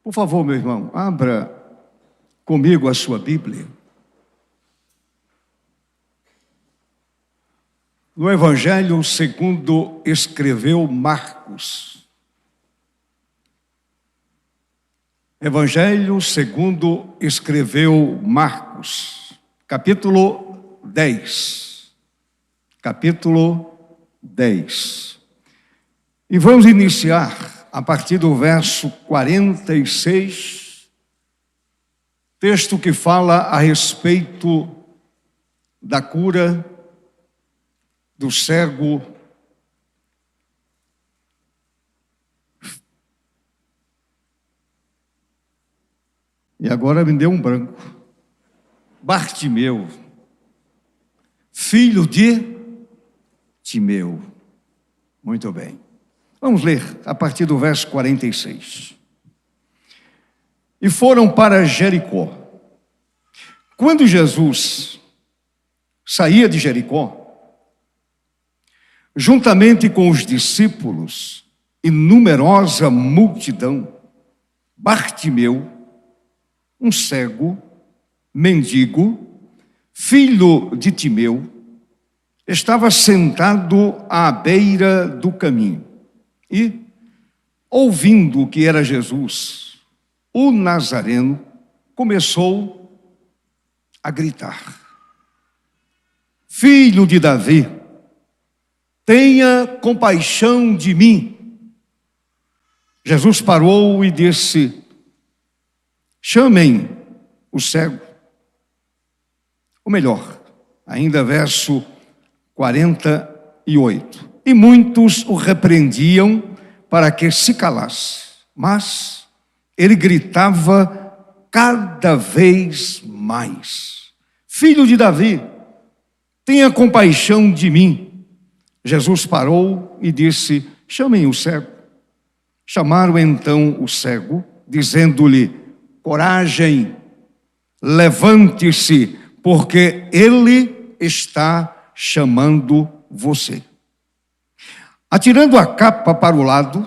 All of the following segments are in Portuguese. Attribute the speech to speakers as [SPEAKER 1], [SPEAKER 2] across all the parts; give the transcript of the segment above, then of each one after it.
[SPEAKER 1] Por favor, meu irmão, abra comigo a sua Bíblia. No Evangelho segundo escreveu Marcos. Evangelho segundo escreveu Marcos, capítulo 10. Capítulo 10. E vamos iniciar a partir do verso 46, texto que fala a respeito da cura do cego e agora me deu um branco. Bartimeu, filho de Timeu. Muito bem. Vamos ler a partir do verso 46. E foram para Jericó. Quando Jesus saía de Jericó, juntamente com os discípulos e numerosa multidão, Bartimeu, um cego, mendigo, filho de Timeu, estava sentado à beira do caminho e, ouvindo que era Jesus, o Nazareno, começou a gritar: Filho de Davi, tenha compaixão de mim. Jesus parou e disse: chamem o cego. Ou melhor, ainda verso 48. E muitos o repreendiam para que se calasse, mas ele gritava cada vez mais: Filho de Davi, tenha compaixão de mim. Jesus parou e disse: chamem o cego. Chamaram então o cego, dizendo-lhe: coragem, levante-se, porque ele está chamando você. Atirando a capa para o lado,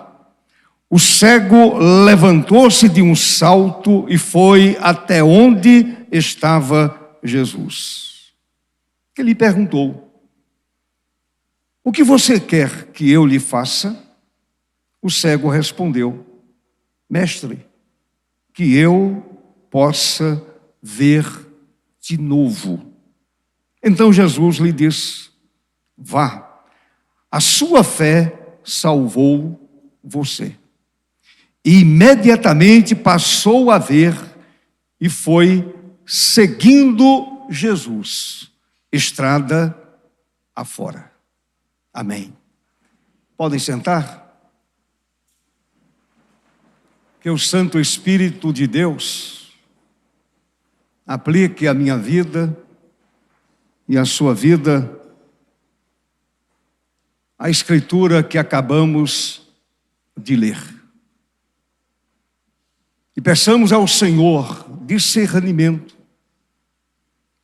[SPEAKER 1] o cego levantou-se de um salto e foi até onde estava Jesus. Ele perguntou: o que você quer que eu lhe faça? O cego respondeu: mestre, que eu possa ver de novo. Então Jesus lhe disse: vá, a sua fé salvou você. E imediatamente passou a ver e foi seguindo Jesus, estrada afora. Amém. Podem sentar? Que o Santo Espírito de Deus aplique a minha vida e a sua vida a Escritura que acabamos de ler. E peçamos ao Senhor discernimento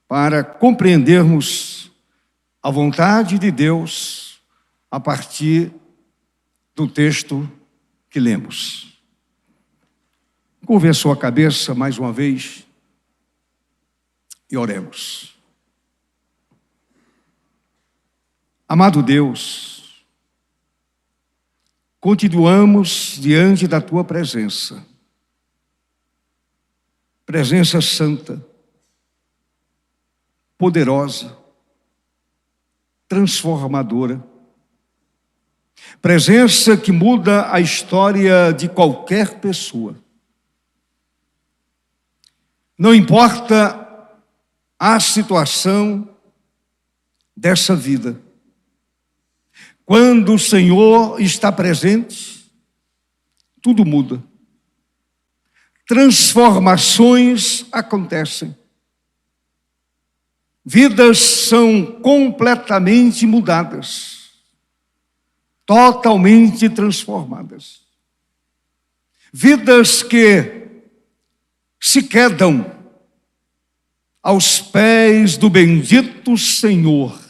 [SPEAKER 1] para compreendermos a vontade de Deus a partir do texto que lemos. Curve a sua cabeça mais uma vez e oremos. Amado Deus, continuamos diante da Tua presença. Presença santa, poderosa, transformadora. Presença que muda a história de qualquer pessoa. Não importa a situação dessa vida. Quando o Senhor está presente, tudo muda. Transformações acontecem. Vidas são completamente mudadas. Totalmente transformadas. Vidas que se quedam aos pés do bendito Senhor,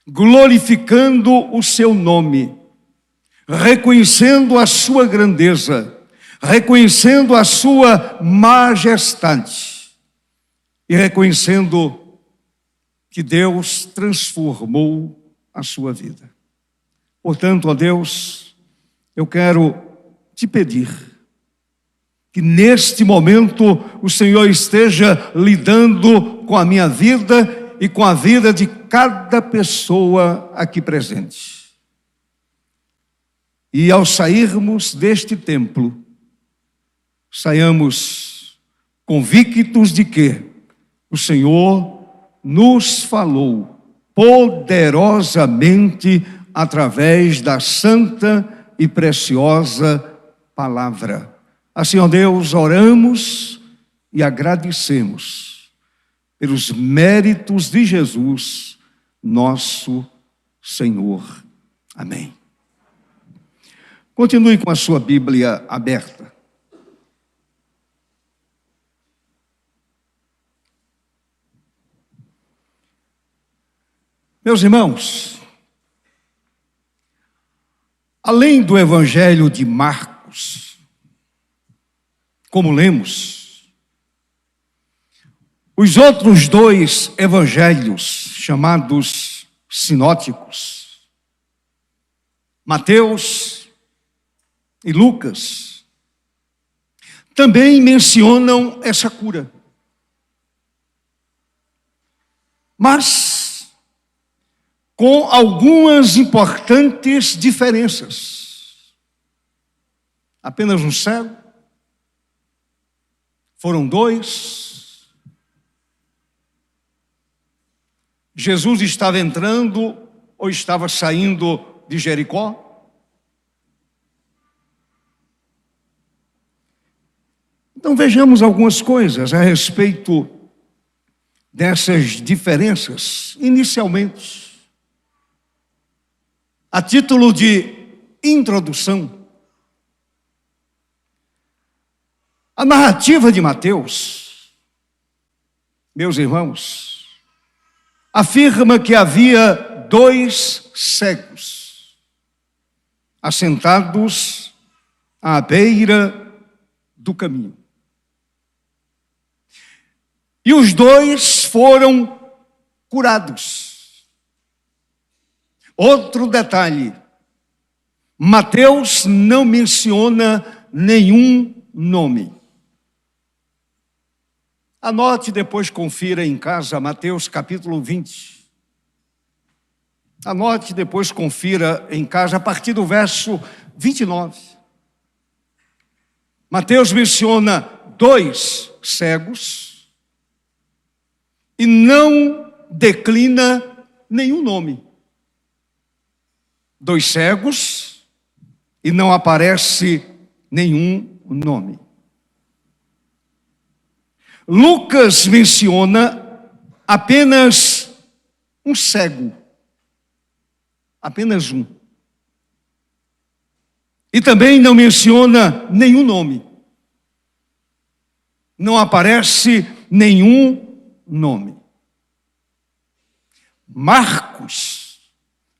[SPEAKER 1] glorificando o seu nome, reconhecendo a sua grandeza, reconhecendo a sua majestade e reconhecendo que Deus transformou a sua vida. Portanto, ó Deus, eu quero te pedir que neste momento o Senhor esteja lidando com a minha vida e com a vida de cada pessoa aqui presente. E ao sairmos deste templo, saiamos convictos de que o Senhor nos falou poderosamente através da santa e preciosa palavra. Assim, ó Deus, oramos e agradecemos pelos méritos de Jesus, nosso Senhor. Amém. Continue com a sua Bíblia aberta. Meus irmãos, além do Evangelho de Marcos, como lemos, os outros dois evangelhos, chamados sinóticos, Mateus e Lucas, também mencionam essa cura. Mas com algumas importantes diferenças. Apenas um cego? Foram dois. Jesus estava entrando ou estava saindo de Jericó? Então vejamos algumas coisas a respeito dessas diferenças. Inicialmente, a título de introdução, a narrativa de Mateus, meus irmãos, afirma que havia dois cegos assentados à beira do caminho. E os dois foram curados. Outro detalhe, Mateus não menciona nenhum nome. Anote, depois confira em casa, Mateus capítulo 20. Anote, depois confira em casa, a partir do verso 29. Mateus menciona dois cegos e não declina nenhum nome. Dois cegos e não aparece nenhum nome. Lucas menciona apenas um cego. Apenas um. E também não menciona nenhum nome. Não aparece nenhum nome. Marcos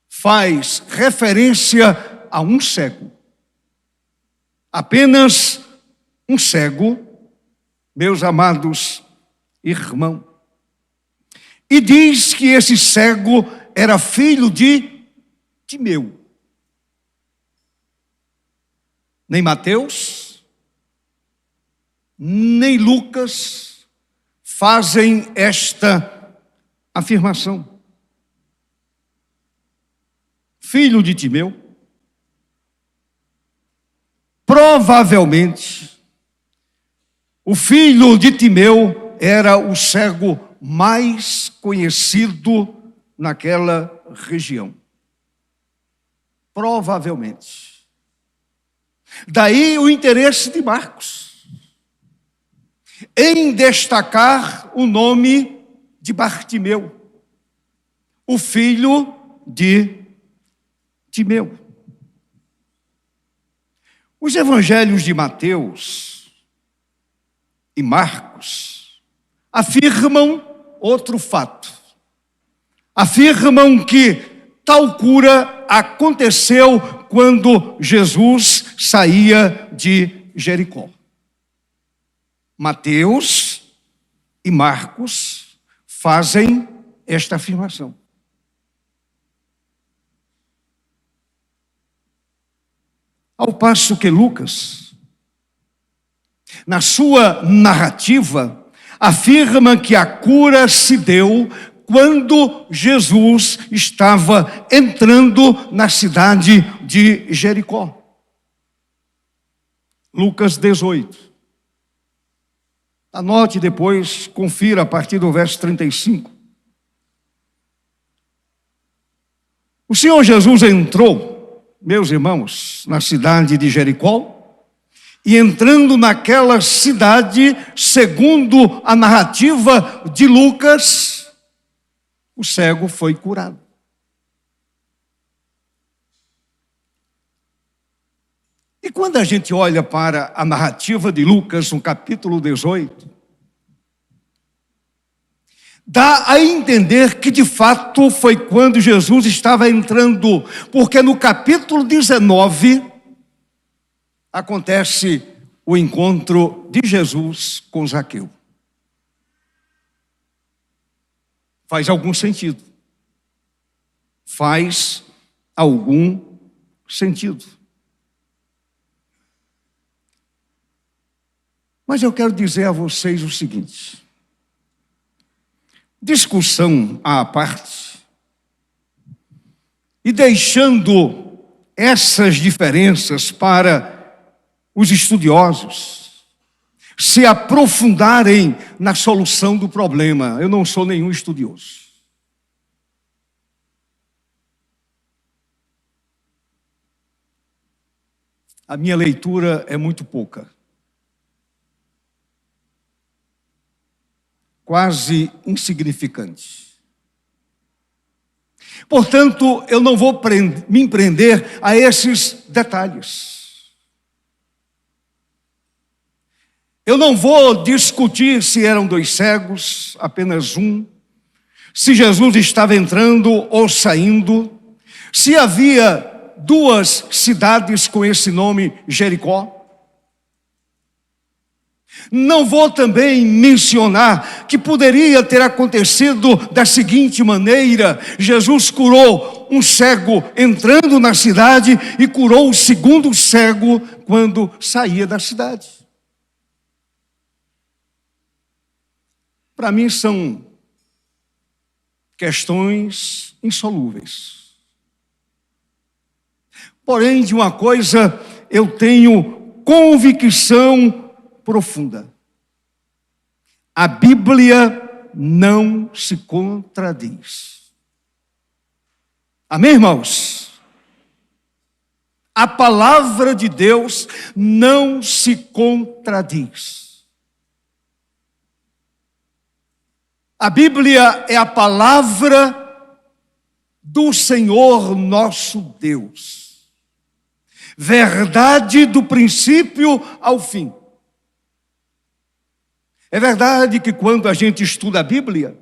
[SPEAKER 1] faz referência a um cego. Apenas um cego, meus amados irmãos. E diz que esse cego era filho de Timeu. Nem Mateus, nem Lucas fazem esta afirmação. Filho de Timeu. Provavelmente, o filho de Timeu era o cego mais conhecido naquela região. Provavelmente. Daí o interesse de Marcos em destacar o nome de Bartimeu, o filho de Timeu. Os evangelhos de Mateus e Marcos afirmam outro fato. Afirmam que tal cura aconteceu quando Jesus saía de Jericó. Mateus e Marcos fazem esta afirmação. Ao passo que Lucas, na sua narrativa, afirma que a cura se deu quando Jesus estava entrando na cidade de Jericó. Lucas 18. Anote depois, confira a partir do verso 35. O Senhor Jesus entrou, meus irmãos, na cidade de Jericó, e entrando naquela cidade, segundo a narrativa de Lucas, o cego foi curado. E quando a gente olha para a narrativa de Lucas, no capítulo 18, dá a entender que de fato foi quando Jesus estava entrando, porque no capítulo 19 acontece o encontro de Jesus com Zaqueu. Faz algum sentido. Faz algum sentido. Mas eu quero dizer a vocês o seguinte: discussão à parte, e deixando essas diferenças para os estudiosos se aprofundarem na solução do problema. Eu não sou nenhum estudioso. A minha leitura é muito pouca. Quase insignificante. Portanto, eu não vou me prender a esses detalhes. Eu não vou discutir se eram dois cegos, apenas um, se Jesus estava entrando ou saindo, se havia duas cidades com esse nome, Jericó. Não vou também mencionar que poderia ter acontecido da seguinte maneira: Jesus curou um cego entrando na cidade e curou o segundo cego quando saía da cidade. Para mim são questões insolúveis. Porém, de uma coisa eu tenho convicção profunda: a Bíblia não se contradiz. Amém, irmãos? A palavra de Deus não se contradiz. A Bíblia é a palavra do Senhor nosso Deus. Verdade do princípio ao fim. É verdade que quando a gente estuda a Bíblia,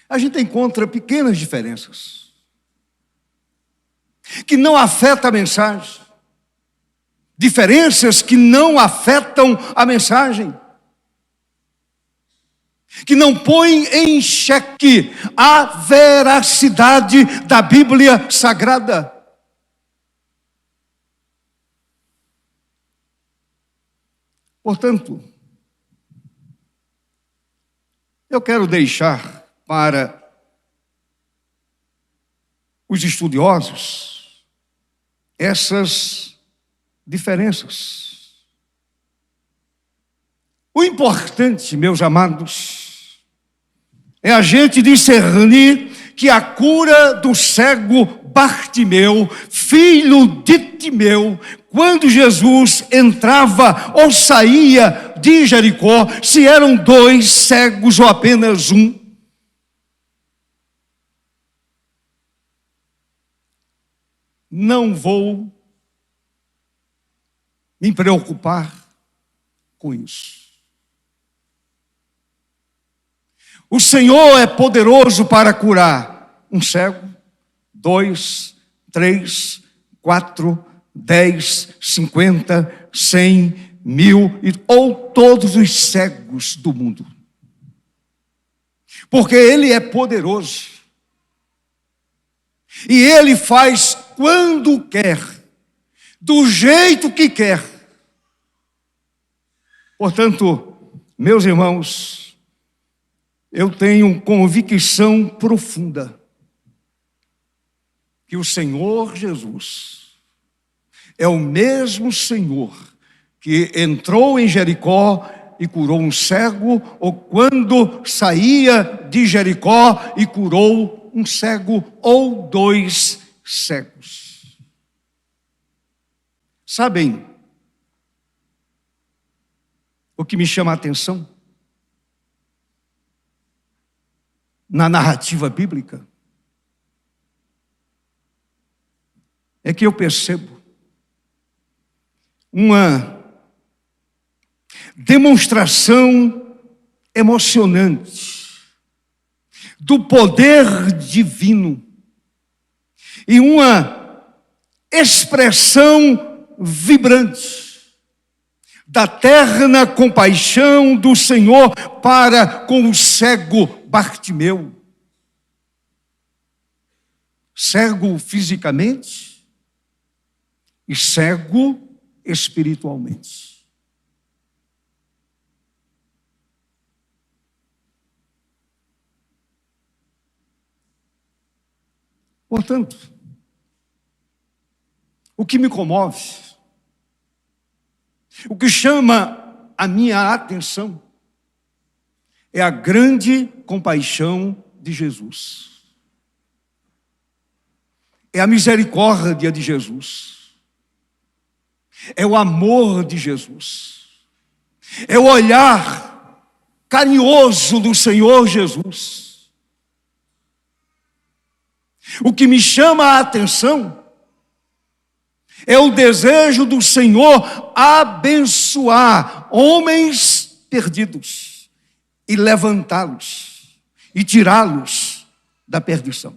[SPEAKER 1] a gente encontra pequenas diferenças que não afetam a mensagem. Diferenças que não afetam a mensagem. Que não põem em xeque a veracidade da Bíblia Sagrada. Portanto, eu quero deixar para os estudiosos essas diferenças. O importante, meus amados, é a gente discernir que a cura do cego Bartimeu, filho de Timeu, quando Jesus entrava ou saía de Jericó, se eram dois cegos ou apenas um. Não vou me preocupar com isso. O Senhor é poderoso para curar um cego, 2, 3, 4, 10, 50, 100, 1000 ou todos os cegos do mundo. Porque Ele é poderoso. E Ele faz quando quer, do jeito que quer. Portanto, meus irmãos, eu tenho convicção profunda que o Senhor Jesus é o mesmo Senhor que entrou em Jericó e curou um cego, ou quando saía de Jericó e curou um cego ou dois cegos. Sabem o que me chama a atenção na narrativa bíblica? É que eu percebo uma demonstração emocionante do poder divino e uma expressão vibrante da terna compaixão do Senhor para com o cego Bartimeu. Cego fisicamente e cego espiritualmente. Portanto, o que me comove, o que chama a minha atenção, é a grande compaixão de Jesus. É a misericórdia de Jesus. É o amor de Jesus. É o olhar carinhoso do Senhor Jesus. O que me chama a atenção é o desejo do Senhor abençoar homens perdidos e levantá-los e tirá-los da perdição.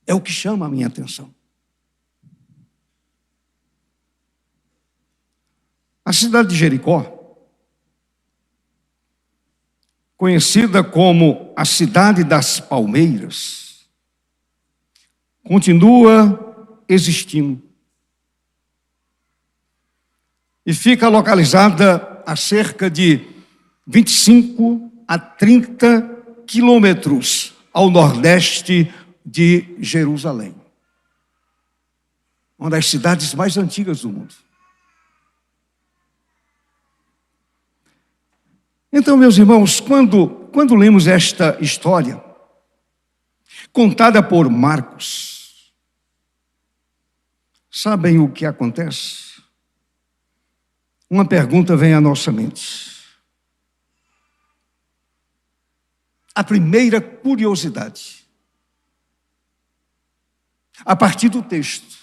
[SPEAKER 1] É o que chama a minha atenção. A cidade de Jericó, conhecida como a cidade das palmeiras, continua existindo. E fica localizada a cerca de 25 a 30 quilômetros ao nordeste de Jerusalém. Uma das cidades mais antigas do mundo. Então, meus irmãos, quando lemos esta história, contada por Marcos, sabem o que acontece? Uma pergunta vem à nossa mente. A primeira curiosidade, a partir do texto,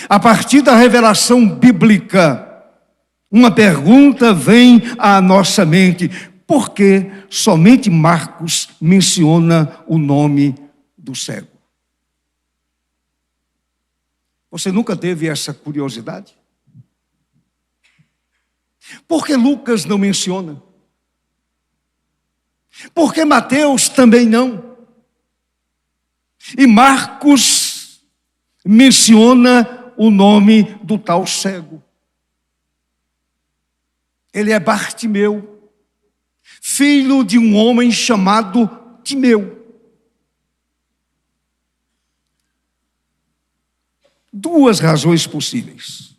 [SPEAKER 1] a partir da revelação bíblica, uma pergunta vem à nossa mente: por que somente Marcos menciona o nome do cego? Você nunca teve essa curiosidade? Por que Lucas não menciona? Por que Mateus também não? E Marcos menciona o nome do tal cego. Ele é Bartimeu, filho de um homem chamado Timeu. Duas razões possíveis.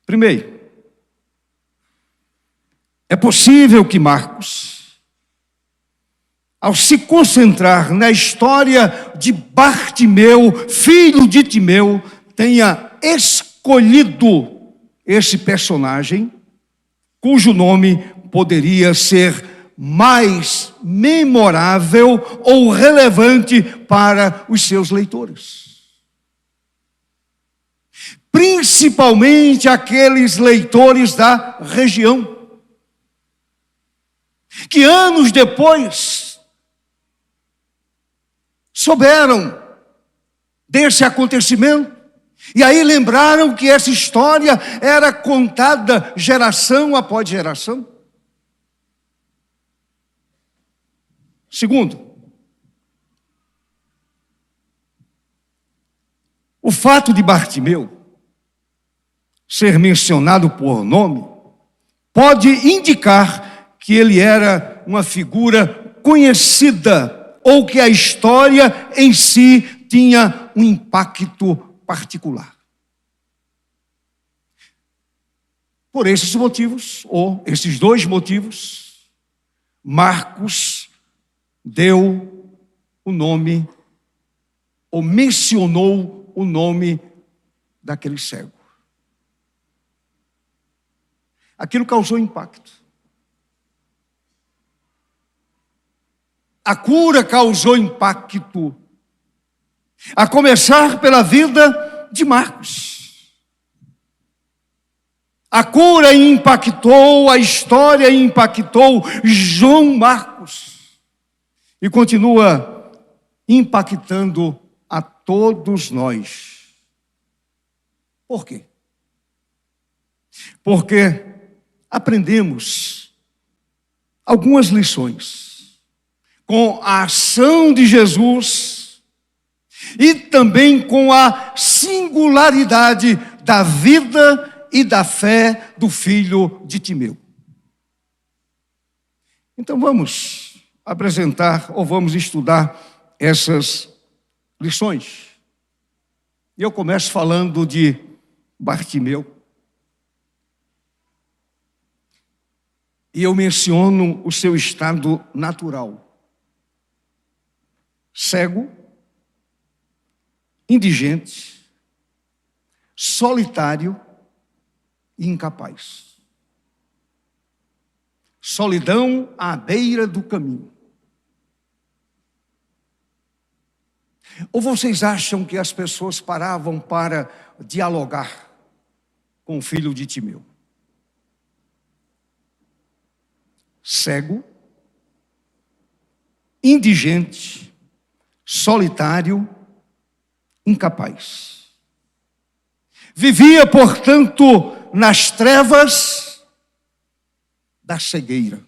[SPEAKER 1] Primeiro, é possível que Marcos, ao se concentrar na história de Bartimeu, filho de Timeu, tenha escolhido esse personagem, cujo nome poderia ser mais memorável ou relevante para os seus leitores. Principalmente aqueles leitores da região, que anos depois souberam desse acontecimento. E aí lembraram que essa história era contada geração após geração. Segundo, o fato de Bartimeu ser mencionado por nome pode indicar que ele era uma figura conhecida ou que a história em si tinha um impacto particular. Por esses motivos, ou esses dois motivos, Marcos deu o nome, ou mencionou o nome daquele cego. Aquilo causou impacto. A cura causou impacto, a começar pela vida de Marcos. A cura impactou, a história impactou João Marcos e continua impactando a todos nós. Por quê? Porque aprendemos algumas lições com a ação de Jesus e também com a singularidade da vida e da fé do filho de Timeu. Então vamos apresentar ou vamos estudar essas lições. E eu começo falando de Bartimeu. E eu menciono o seu estado natural. Cego, indigente, solitário e incapaz. Solidão à beira do caminho. Ou vocês acham que as pessoas paravam para dialogar com o filho de Timeu? Cego, indigente, solitário, incapaz. Vivia, portanto, nas trevas da cegueira.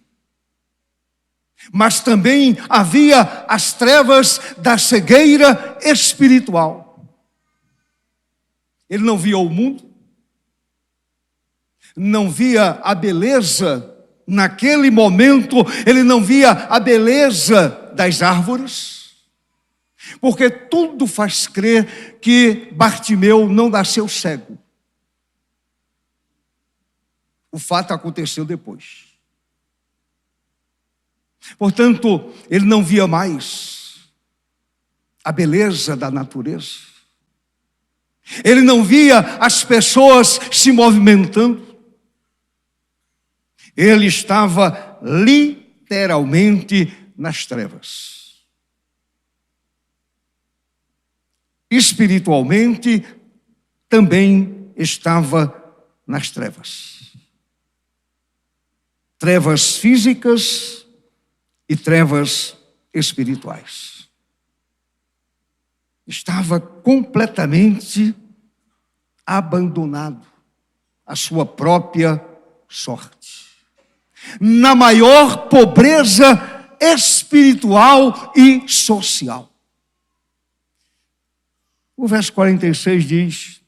[SPEAKER 1] Mas também havia as trevas da cegueira espiritual. Ele não via o mundo, não via a beleza. Naquele momento, ele não via a beleza das árvores, porque tudo faz crer que Bartimeu não nasceu cego. O fato aconteceu depois. Portanto, ele não via mais a beleza da natureza. Ele não via as pessoas se movimentando. Ele estava literalmente nas trevas. Espiritualmente, também estava nas trevas. Trevas físicas e trevas espirituais. Estava completamente abandonado à sua própria sorte. Na maior pobreza espiritual e social. O verso 46 diz: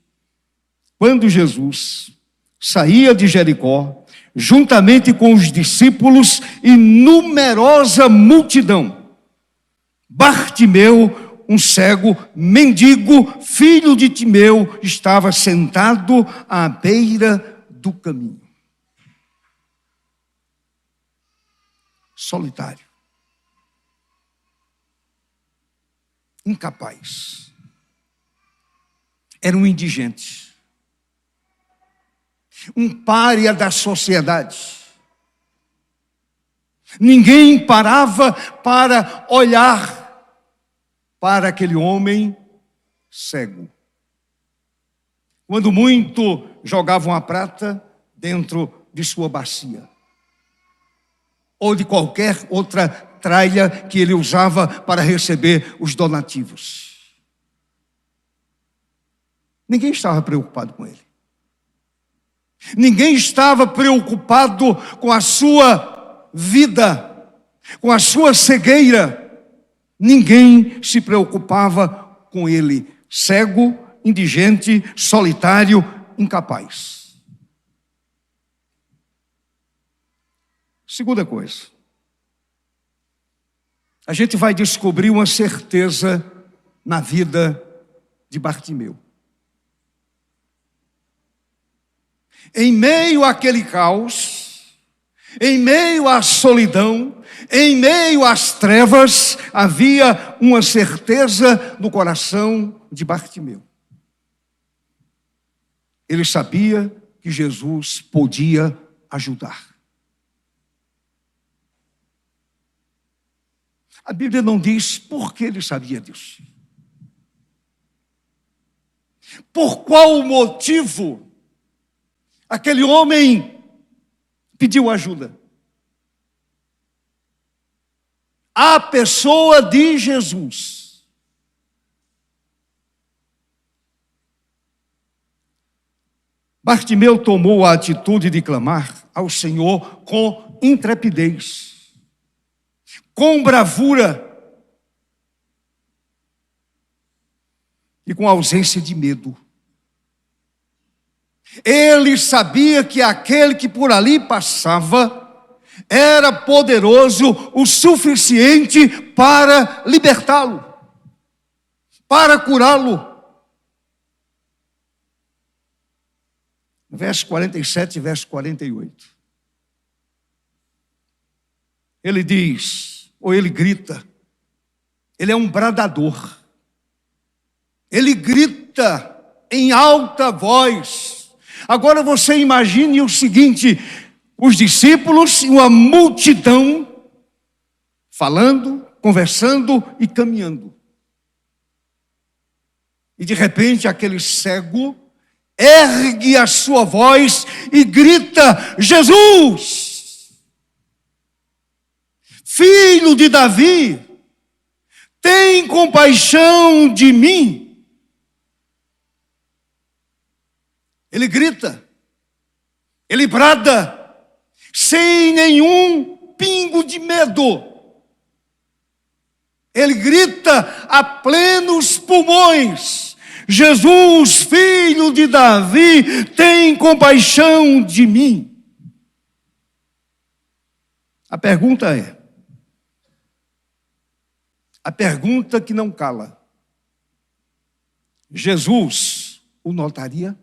[SPEAKER 1] quando Jesus saía de Jericó, juntamente com os discípulos e numerosa multidão, Bartimeu, um cego, mendigo, filho de Timeu, estava sentado à beira do caminho. Solitário, incapaz, era um indigente, um pária da sociedade. Ninguém parava para olhar para aquele homem cego. Quando muito, jogavam a prata dentro de sua bacia, ou de qualquer outra tralha que ele usava para receber os donativos. Ninguém estava preocupado com ele. Ninguém estava preocupado com a sua vida, com a sua cegueira. Ninguém se preocupava com ele, cego, indigente, solitário, incapaz. Segunda coisa, a gente vai descobrir uma certeza na vida de Bartimeu. Em meio àquele caos, em meio à solidão, em meio às trevas, havia uma certeza no coração de Bartimeu. Ele sabia que Jesus podia ajudar. A Bíblia não diz por que ele sabia disso. Por qual motivo aquele homem pediu ajuda? A pessoa de Jesus. Bartimeu tomou a atitude de clamar ao Senhor com intrepidez, com bravura e com ausência de medo. Ele sabia que aquele que por ali passava era poderoso o suficiente para libertá-lo, para curá-lo. Verso 47 e verso 48. Ele diz, ou ele grita, ele é um bradador. Ele grita em alta voz. Agora você imagine o seguinte: os discípulos e uma multidão falando, conversando e caminhando. E de repente aquele cego ergue a sua voz e grita: Jesus, filho de Davi, tem compaixão de mim. Ele grita, ele brada, sem nenhum pingo de medo. Ele grita a plenos pulmões: Jesus, filho de Davi, tem compaixão de mim. A pergunta é, a pergunta que não cala: Jesus o notaria?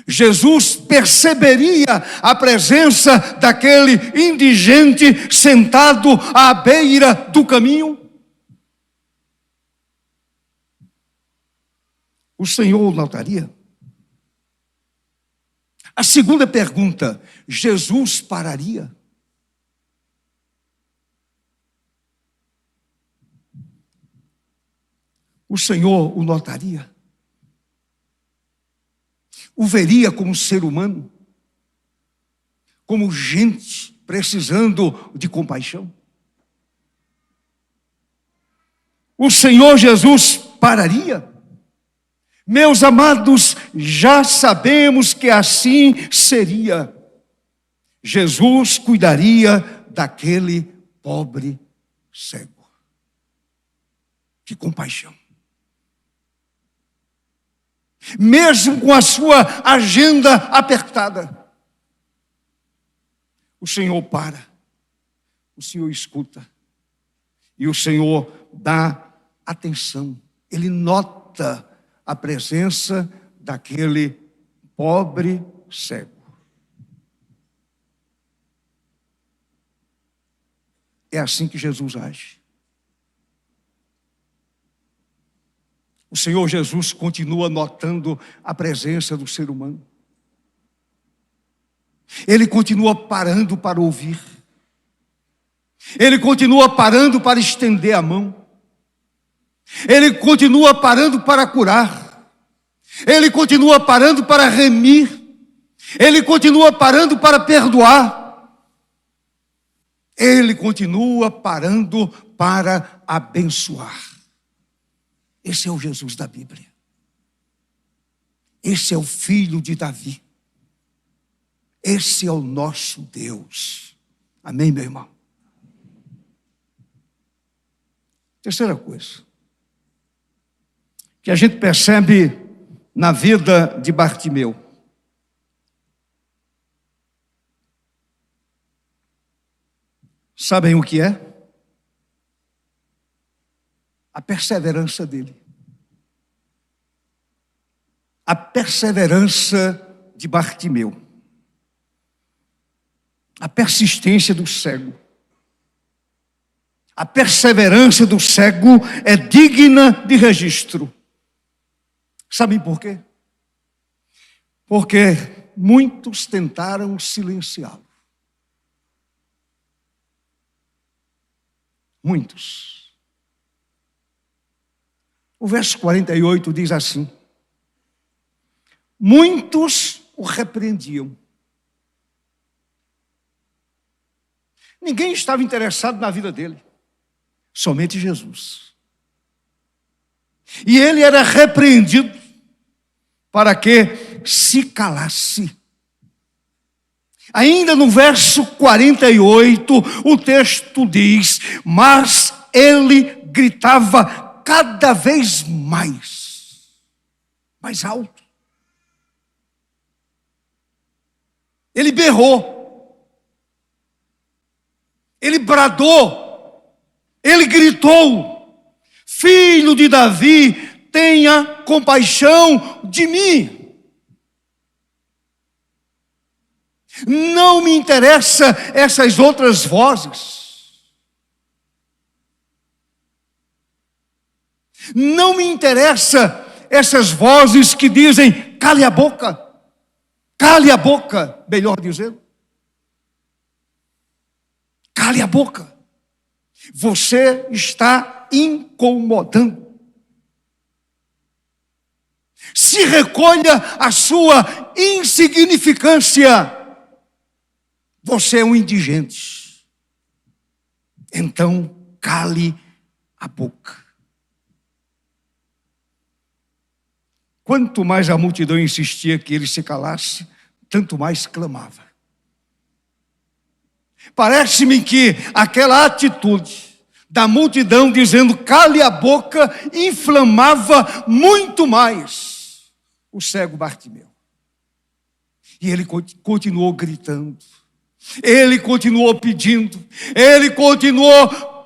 [SPEAKER 1] Jesus perceberia a presença daquele indigente sentado à beira do caminho? O Senhor o notaria? A segunda pergunta: Jesus pararia? O Senhor o notaria? O veria como ser humano? Como gente precisando de compaixão? O Senhor Jesus pararia? Meus amados, já sabemos que assim seria. Jesus cuidaria daquele pobre cego. Que compaixão. Mesmo com a sua agenda apertada, o Senhor para, o Senhor escuta, e o Senhor dá atenção. Ele nota a presença daquele pobre cego. É assim que Jesus age. O Senhor Jesus continua notando a presença do ser humano. Ele continua parando para ouvir. Ele continua parando para estender a mão. Ele continua parando para curar. Ele continua parando para remir. Ele continua parando para perdoar. Ele continua parando para abençoar. Esse é o Jesus da Bíblia. Esse é o filho de Davi. Esse é o nosso Deus. Amém, meu irmão? Terceira coisa que a gente percebe na vida de Bartimeu. Sabem o que é? A perseverança dele. A perseverança de Bartimeu. A persistência do cego. A perseverança do cego é digna de registro. Sabem por quê? Porque muitos tentaram silenciá-lo. Muitos. O verso 48 diz assim: muitos o repreendiam. Ninguém estava interessado na vida dele, somente Jesus. E ele era repreendido para que se calasse. Ainda no verso 48, o texto diz: mas ele gritava cada vez mais alto. Ele berrou, ele bradou, ele gritou: filho de Davi, tenha compaixão de mim. Não me interessa essas outras vozes. Não me interessa essas vozes que dizem: cale a boca. Cale a boca, melhor dizendo. Cale a boca. Você está incomodando. Se recolha a sua insignificância. Você é um indigente. Então, cale a boca. Quanto mais a multidão insistia que ele se calasse, tanto mais clamava. Parece-me que aquela atitude da multidão dizendo cale a boca inflamava muito mais o cego Bartimeu. E ele continuou gritando, ele continuou pedindo, ele continuou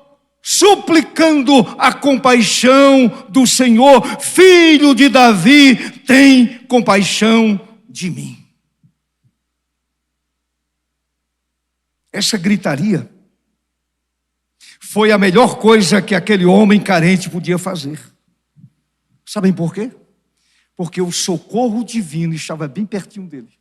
[SPEAKER 1] suplicando a compaixão do Senhor. Filho de Davi, tem compaixão de mim. Essa gritaria foi a melhor coisa que aquele homem carente podia fazer. Sabem por quê? Porque o socorro divino estava bem pertinho dele.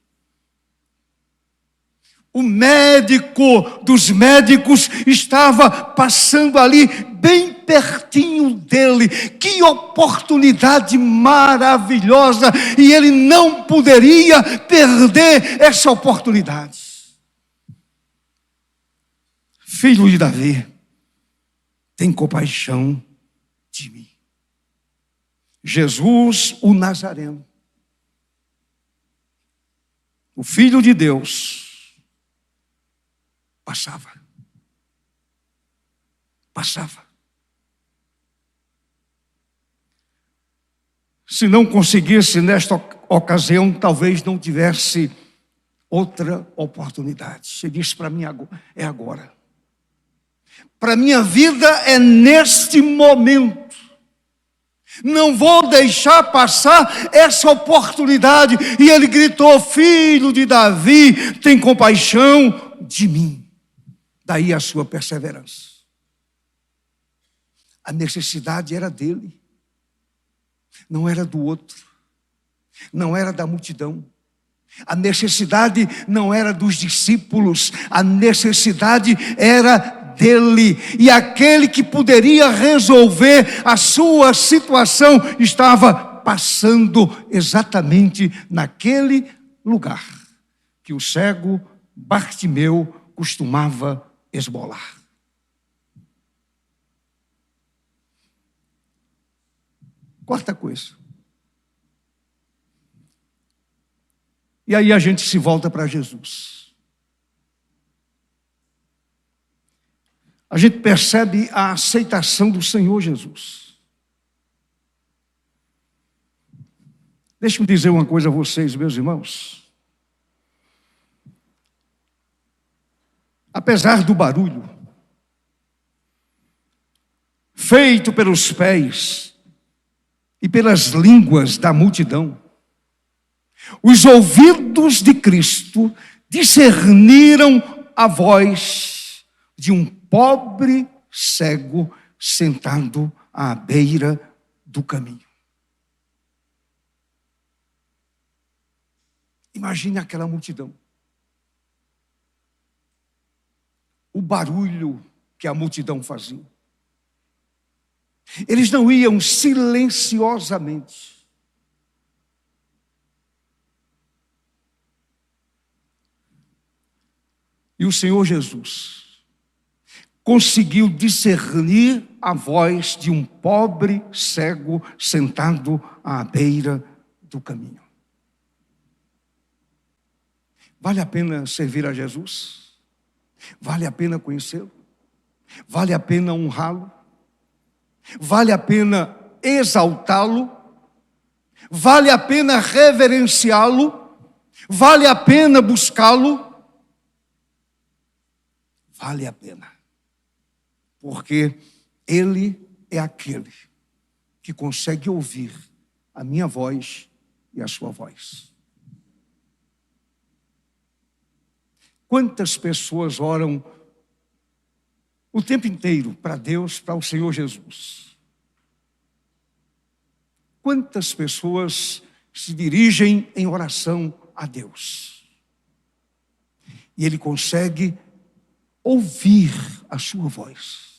[SPEAKER 1] O médico dos médicos estava passando ali bem pertinho dele. Que oportunidade maravilhosa! E ele não poderia perder essa oportunidade. Filho de Davi, tem compaixão de mim. Jesus, o Nazareno, o Filho de Deus, passava. Se não conseguisse nesta ocasião, talvez não tivesse outra oportunidade. Ele disse para mim: é agora. Para minha vida é neste momento. Não vou deixar passar essa oportunidade. E ele gritou: filho de Davi, tem compaixão de mim. Daí a sua perseverança. A necessidade era dele, não era do outro, não era da multidão. A necessidade não era dos discípulos, a necessidade era dele. E aquele que poderia resolver a sua situação estava passando exatamente naquele lugar que o cego Bartimeu costumava esmolar. Quarta coisa. E aí a gente se volta para Jesus. A gente percebe a aceitação do Senhor Jesus. Deixe-me dizer uma coisa a vocês, meus irmãos. Apesar do barulho feito pelos pés e pelas línguas da multidão, os ouvidos de Cristo discerniram a voz de um pobre cego sentado à beira do caminho. Imagine aquela multidão. O barulho que a multidão fazia. Eles não iam silenciosamente. E o Senhor Jesus conseguiu discernir a voz de um pobre cego sentado à beira do caminho. Vale a pena servir a Jesus? Vale a pena conhecê-lo? Vale a pena honrá-lo? Vale a pena exaltá-lo? Vale a pena reverenciá-lo? Vale a pena buscá-lo? Vale a pena. Porque Ele é aquele que consegue ouvir a minha voz e a sua voz. Quantas pessoas oram o tempo inteiro para Deus, para o Senhor Jesus? Quantas pessoas se dirigem em oração a Deus? E Ele consegue ouvir a sua voz.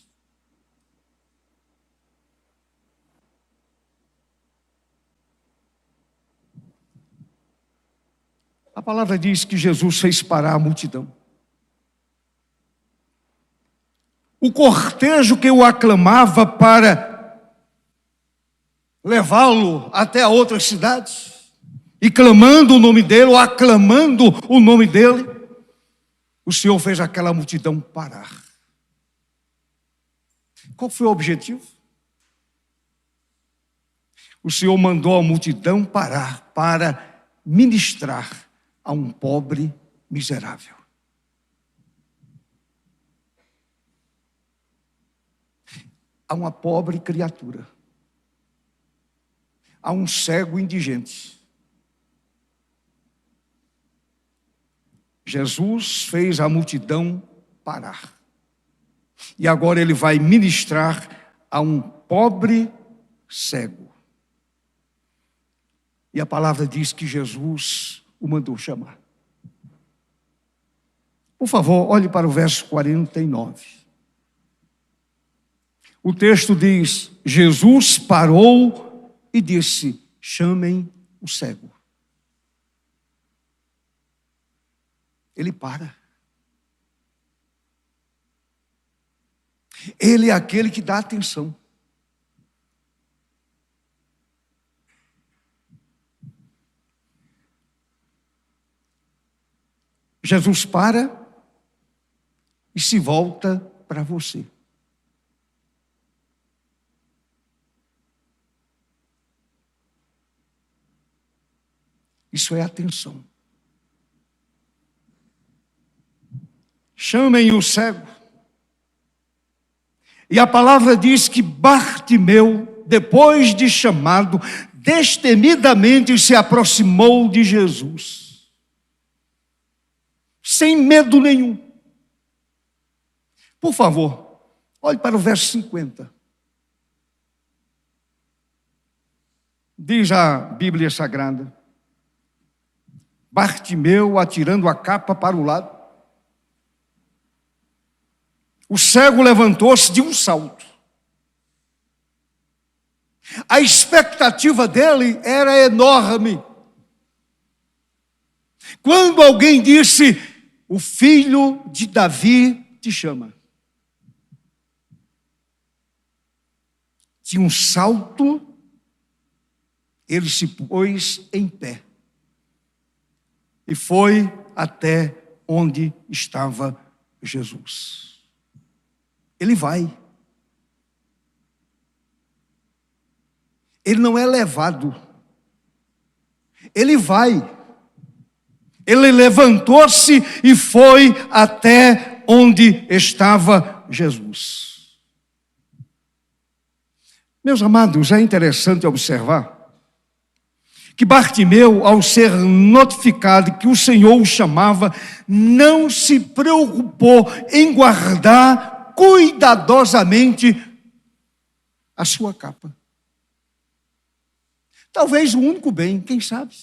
[SPEAKER 1] A palavra diz que Jesus fez parar a multidão. O cortejo que o aclamava para levá-lo até a outras cidades, e clamando o nome dele, ou aclamando o nome dele, o Senhor fez aquela multidão parar. Qual foi o objetivo? O Senhor mandou a multidão parar para ministrar a um pobre miserável. A uma pobre criatura. A um cego indigente. Jesus fez a multidão parar. E agora Ele vai ministrar a um pobre cego. E a palavra diz que Jesus o mandou chamar. Por favor, olhe para o verso 49. O texto diz: Jesus parou e disse: chamem o cego. Ele para. Ele é aquele que dá atenção. Jesus para e se volta para você. Isso é atenção. Chamem o cego. E a palavra diz que Bartimeu, depois de chamado, destemidamente se aproximou de Jesus. Sem medo nenhum. Por favor, olhe para o verso 50. Diz a Bíblia Sagrada: Bartimeu, atirando a capa para o lado, o cego levantou-se de um salto. A expectativa dele era enorme. Quando alguém disse: o filho de Davi te chama. De um salto, Ele se pôs em pé e foi até onde estava Jesus. Ele vai. Ele não é levado. Ele vai. Ele levantou-se e foi até onde estava Jesus. Meus amados, é interessante observar que Bartimeu, ao ser notificado que o Senhor o chamava, não se preocupou em guardar cuidadosamente a sua capa. Talvez o único bem, quem sabe?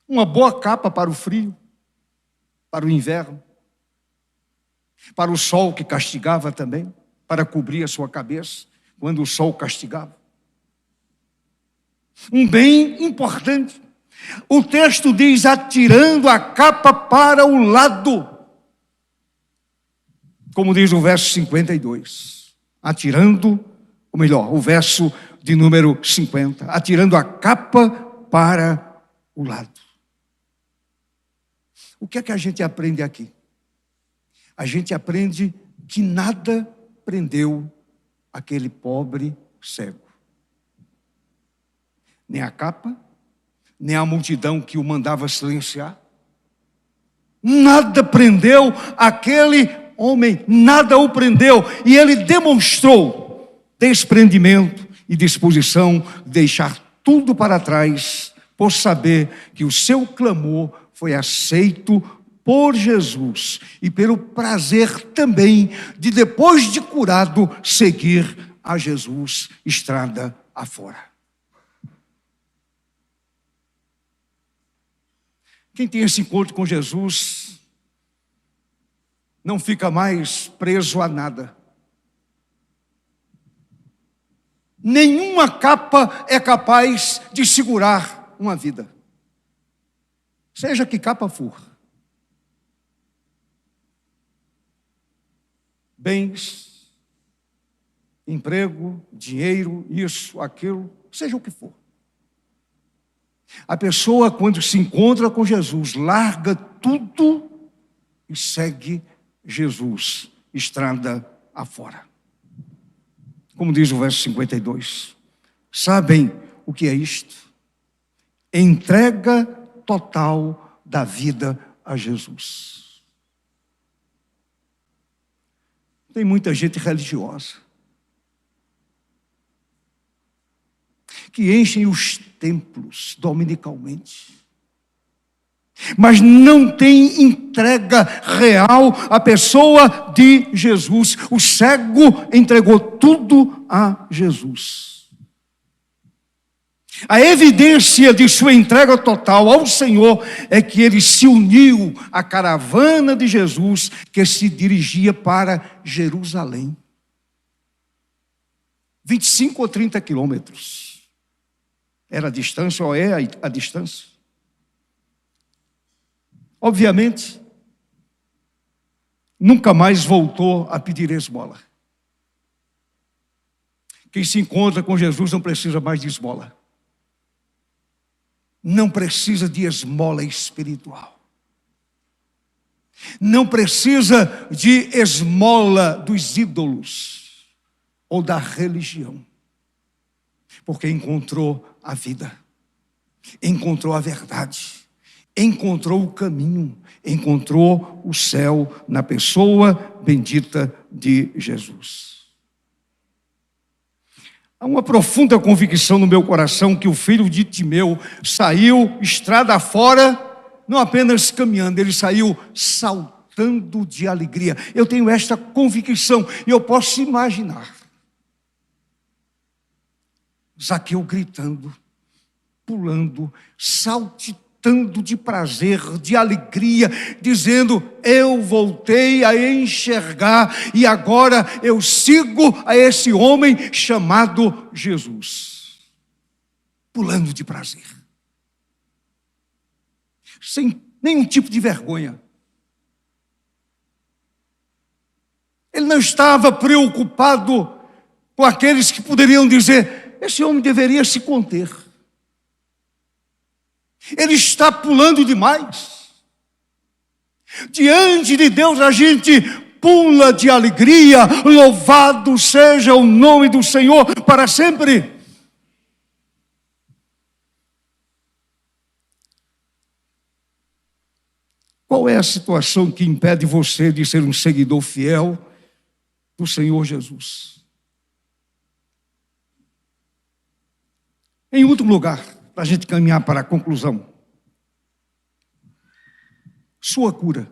[SPEAKER 1] Uma boa capa para o frio, para o inverno, para o sol que castigava também, para cobrir a sua cabeça quando o sol castigava. Um bem importante. O texto diz: atirando a capa para o lado. Como diz o verso 52. Atirando, ou melhor, o verso de número 50. Atirando a capa para o lado. O que é que a gente aprende aqui? A gente aprende que nada prendeu aquele pobre cego. Nem a capa, nem a multidão que o mandava silenciar. Nada prendeu aquele homem, nada o prendeu. E ele demonstrou desprendimento e disposição de deixar tudo para trás, por saber que o seu clamor foi aceito por Jesus e pelo prazer também de, depois de curado, seguir a Jesus estrada afora. Quem tem esse encontro com Jesus não fica mais preso a nada. Nenhuma capa é capaz de segurar uma vida. Seja que capa for. Bens, emprego, dinheiro, isso, aquilo, seja o que for. A pessoa, quando se encontra com Jesus, larga tudo e segue Jesus, estrada afora. Como diz o verso 52. Sabem o que é isto? Entrega total da vida a Jesus. Tem muita gente religiosa que enchem os templos dominicalmente, mas não tem entrega real à pessoa de Jesus. O cego entregou tudo a Jesus. A evidência de sua entrega total ao Senhor é que ele se uniu à caravana de Jesus que se dirigia para Jerusalém. 25 ou 30 quilômetros. Era a distância, ou é a distância. Obviamente, nunca mais voltou a pedir esmola. Quem se encontra com Jesus não precisa mais de esmola. Não precisa de esmola espiritual. Não precisa de esmola dos ídolos ou da religião. Porque encontrou a vida, encontrou a verdade, encontrou o caminho, encontrou o céu na pessoa bendita de Jesus. Há uma profunda convicção no meu coração que o filho de Timeu saiu estrada fora, não apenas caminhando, ele saiu saltando de alegria. Eu tenho esta convicção e eu posso imaginar Zaqueu gritando, pulando, saltitando de prazer, de alegria, dizendo: eu voltei a enxergar e agora eu sigo a esse homem chamado Jesus. Pulando de prazer, sem nenhum tipo de vergonha. Ele não estava preocupado com aqueles que poderiam dizer: esse homem deveria se conter. Ele está pulando demais. Diante de Deus a gente pula de alegria. Louvado seja o nome do Senhor para sempre. Qual é a situação que impede você de ser um seguidor fiel do Senhor Jesus? Em último lugar, para a gente caminhar para a conclusão, sua cura.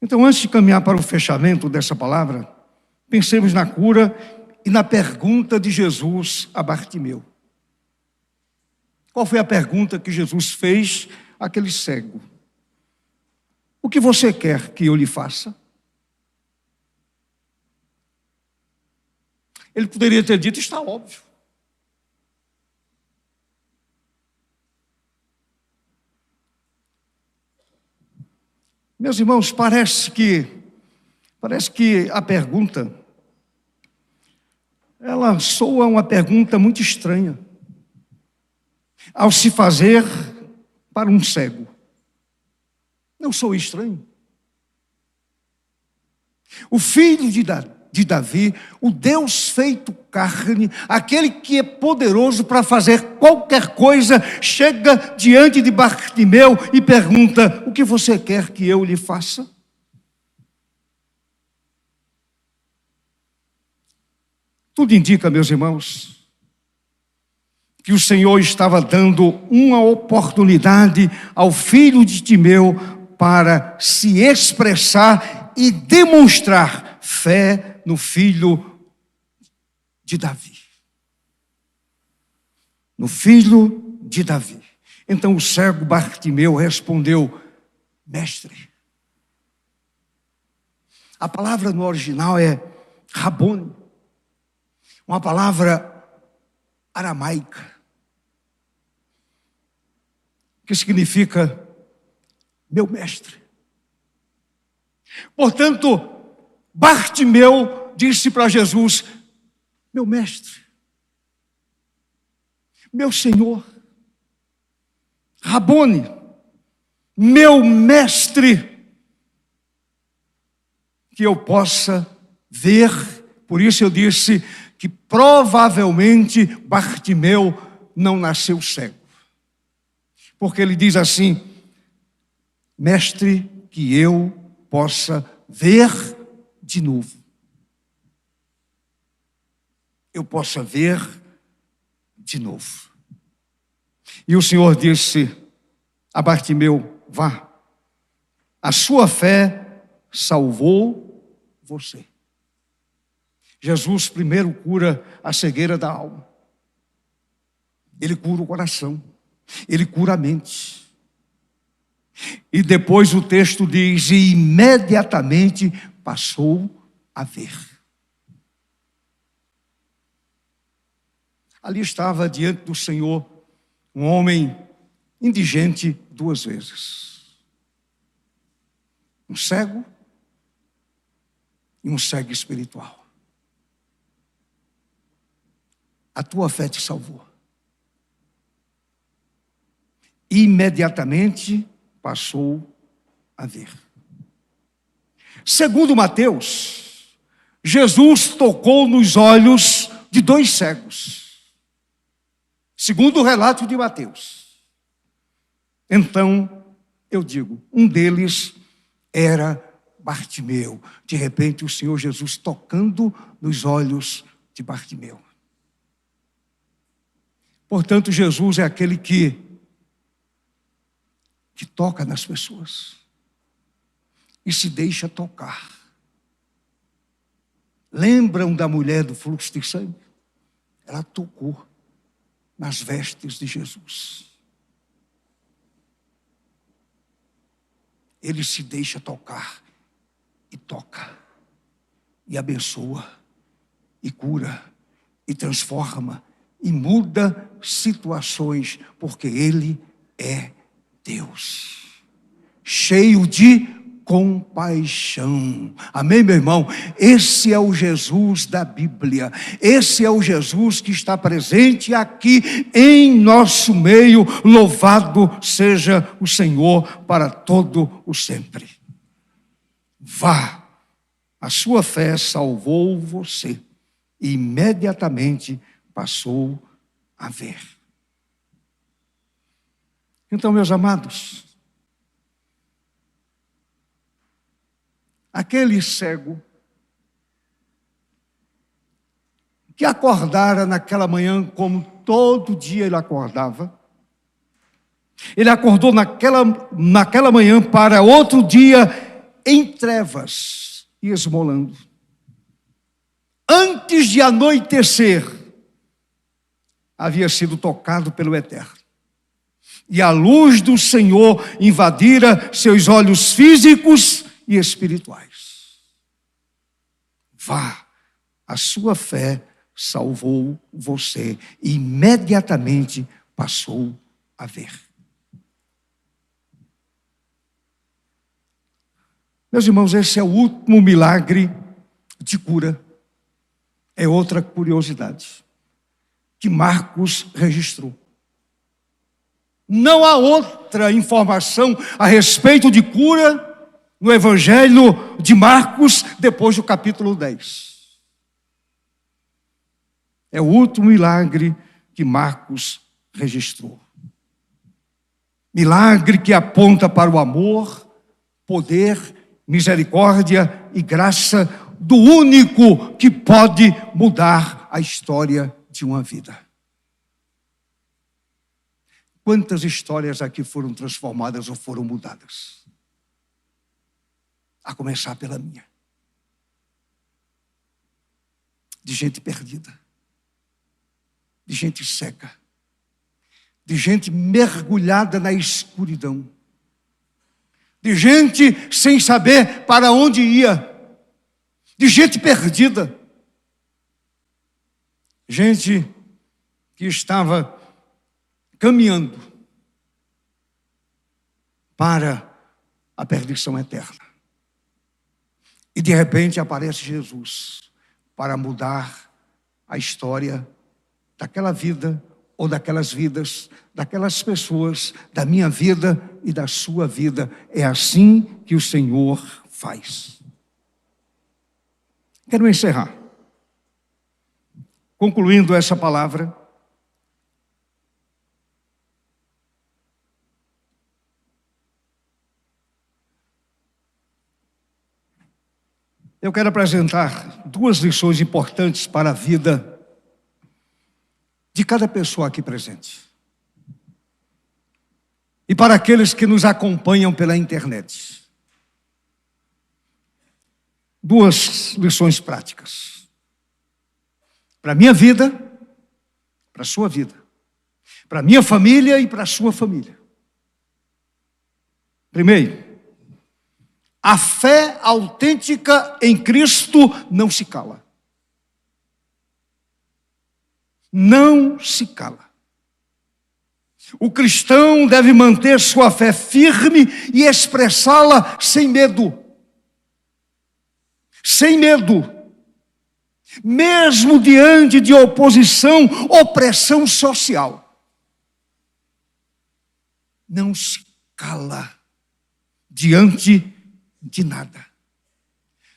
[SPEAKER 1] Então, antes de caminhar para o fechamento dessa palavra, pensemos na cura e na pergunta de Jesus a Bartimeu. Qual foi a pergunta que Jesus fez àquele cego? O que você quer que eu lhe faça? Ele poderia ter dito, está óbvio. Meus irmãos, parece que a pergunta, ela soa uma pergunta muito estranha ao se fazer para um cego. Não sou estranho. O filho de Davi, o Deus feito carne, aquele que é poderoso para fazer qualquer coisa, chega diante de Bartimeu e pergunta: o que você quer que eu lhe faça? Tudo indica, meus irmãos, que o Senhor estava dando uma oportunidade ao filho de Timeu para se expressar e demonstrar fé no filho de Davi. No filho de Davi. Então o cego Bartimeu respondeu: mestre. A palavra no original é Rabone, uma palavra aramaica, que significa meu mestre. Portanto, Bartimeu disse para Jesus: meu mestre, meu Senhor, Rabone, meu mestre, que eu possa ver. Por isso eu disse que provavelmente Bartimeu não nasceu cego. Porque ele diz assim: mestre, que eu possa ver de novo. Eu possa ver de novo. E o Senhor disse a Bartimeu: vá, a sua fé salvou você. Jesus primeiro cura a cegueira da alma. Ele cura o coração. Ele cura a mente. E depois o texto diz: e imediatamente passou a ver. Ali estava diante do Senhor um homem indigente 2 vezes. Um cego e um cego espiritual. A tua fé te salvou. Imediatamente passou a ver. Segundo Mateus, Jesus tocou nos olhos de 2 cegos. Segundo o relato de Mateus. Então, eu digo, um deles era Bartimeu. De repente, o Senhor Jesus tocando nos olhos de Bartimeu. Portanto, Jesus é aquele que toca nas pessoas e se deixa tocar. Lembram da mulher do fluxo de sangue? Ela tocou nas vestes de Jesus. Ele se deixa tocar e toca, e abençoa, e cura, e transforma, e muda situações, porque Ele é Deus, cheio de compaixão. Amém, meu irmão? Esse é o Jesus da Bíblia. Esse é o Jesus que está presente aqui em nosso meio. Louvado seja o Senhor para todo o sempre. Vá, a sua fé salvou você. E imediatamente passou a ver. Então, meus amados, aquele cego que acordara naquela manhã como todo dia ele acordava, ele acordou naquela manhã para outro dia em trevas e esmolando. Antes de anoitecer, havia sido tocado pelo Eterno. E a luz do Senhor invadira seus olhos físicos e espirituais. Vá, a sua fé salvou você. E imediatamente passou a ver. Meus irmãos, esse é o último milagre de cura. É outra curiosidade que Marcos registrou. Não há outra informação a respeito de cura no Evangelho de Marcos depois do capítulo 10. É o último milagre que Marcos registrou. Milagre que aponta para o amor, poder, misericórdia e graça do único que pode mudar a história de uma vida. Quantas histórias aqui foram transformadas ou foram mudadas? A começar pela minha. De gente perdida. De gente cega. De gente mergulhada na escuridão. De gente sem saber para onde ia. De gente perdida. Gente que estava caminhando para a perdição eterna. E de repente aparece Jesus para mudar a história daquela vida ou daquelas vidas, daquelas pessoas, da minha vida e da sua vida. É assim que o Senhor faz. Quero encerrar, concluindo essa palavra. Eu quero apresentar duas lições importantes para a vida de cada pessoa aqui presente. E para aqueles que nos acompanham pela internet. Duas lições práticas. Para a minha vida, para a sua vida. Para a minha família e para a sua família. Primeiro, a fé autêntica em Cristo não se cala. Não se cala. O cristão deve manter sua fé firme e expressá-la sem medo. Sem medo. Mesmo diante de oposição ou pressão social. Não se cala diante de nada.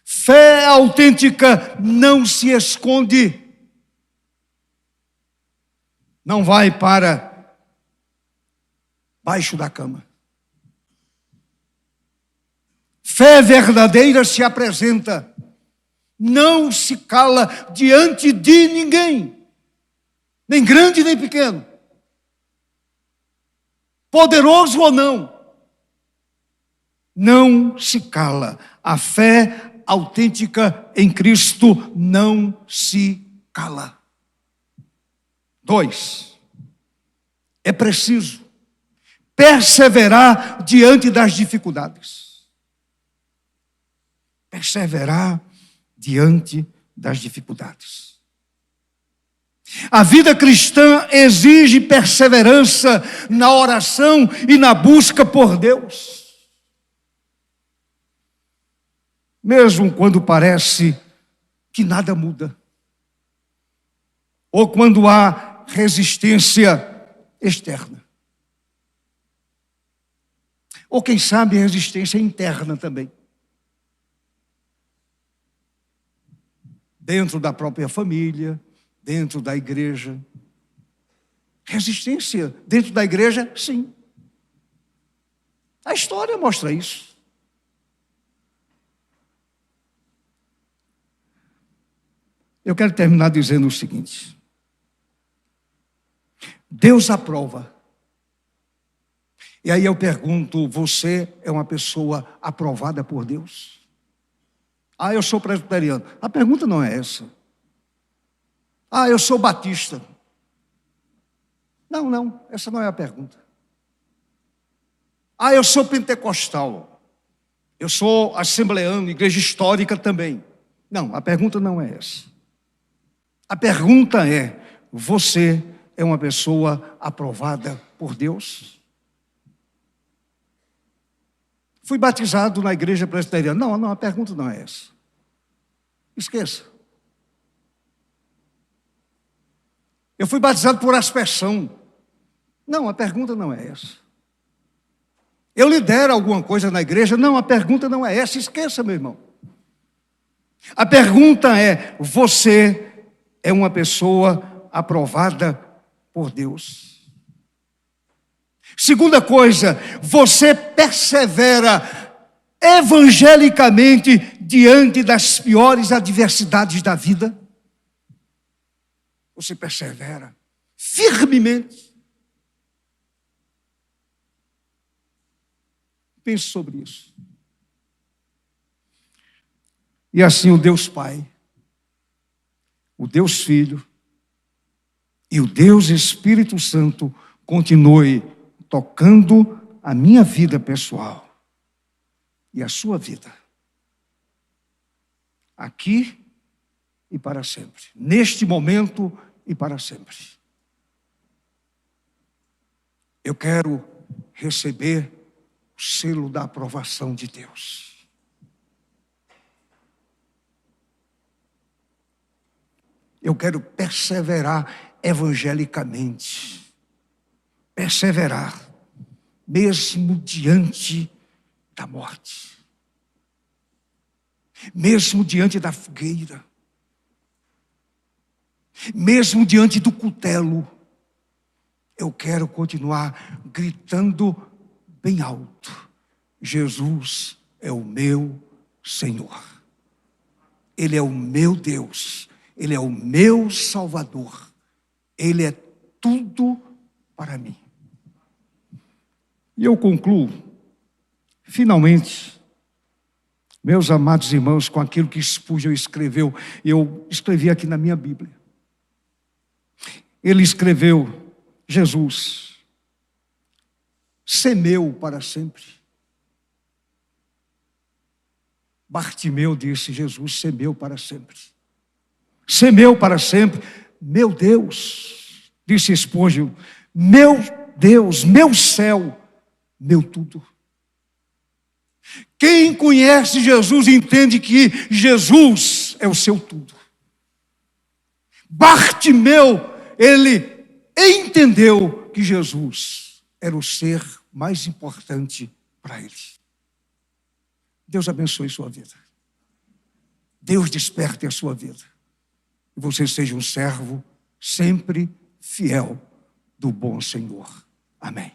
[SPEAKER 1] Fé autêntica não se esconde. Não vai para baixo da cama. Fé verdadeira se apresenta. Não se cala diante de ninguém. Nem grande nem pequeno. Poderoso ou não. Não se cala. A fé autêntica em Cristo não se cala. 2. É preciso perseverar diante das dificuldades. Perseverar diante das dificuldades. A vida cristã exige perseverança na oração e na busca por Deus. mesmo quando parece que nada muda, ou quando há resistência externa, ou quem sabe resistência interna também, dentro da própria família, dentro da igreja. Resistência dentro da igreja, sim. A história mostra isso. Eu quero terminar dizendo o seguinte: Deus aprova. E aí eu pergunto, você é uma pessoa aprovada por Deus? Ah, eu sou presbiteriano. A pergunta não é essa. Ah, eu sou batista. Não, essa não é a pergunta. Ah, eu sou pentecostal. Eu sou assembleano, igreja histórica também. Não, a pergunta não é essa. A pergunta é, você é uma pessoa aprovada por Deus? Fui batizado na igreja presbiteriana. Não, a pergunta não é essa. Esqueça. Eu fui batizado por aspersão. Não, a pergunta não é essa. Eu lidero alguma coisa na igreja? Não, a pergunta não é essa. Esqueça, meu irmão. A pergunta é, você é uma pessoa aprovada por Deus? Segunda coisa, você persevera evangelicamente diante das piores adversidades da vida? Você persevera firmemente? Pense sobre isso. E assim o Deus Pai, o Deus Filho e o Deus Espírito Santo continue tocando a minha vida pessoal e a sua vida, aqui e para sempre, neste momento e para sempre. Eu quero receber o selo da aprovação de Deus. Eu quero perseverar evangelicamente. Perseverar, mesmo diante da morte. Mesmo diante da fogueira. Mesmo diante do cutelo. Eu quero continuar gritando bem alto: Jesus é o meu Senhor. Ele é o meu Deus. Ele é o meu Salvador. Ele é tudo para mim. E eu concluo, finalmente, meus amados irmãos, com aquilo que Spurgeon escreveu. Eu escrevi aqui na minha Bíblia. Ele escreveu: Jesus semeu para sempre. Bartimeu disse: Jesus semeu para sempre. Semeu para sempre. Meu Deus, disse Spurgeon, meu Deus, meu céu, meu tudo. Quem conhece Jesus entende que Jesus é o seu tudo. Bartimeu, ele entendeu que Jesus era o ser mais importante para ele. Deus abençoe sua vida. Deus desperte a sua vida. E você seja um servo sempre fiel do bom Senhor. Amém.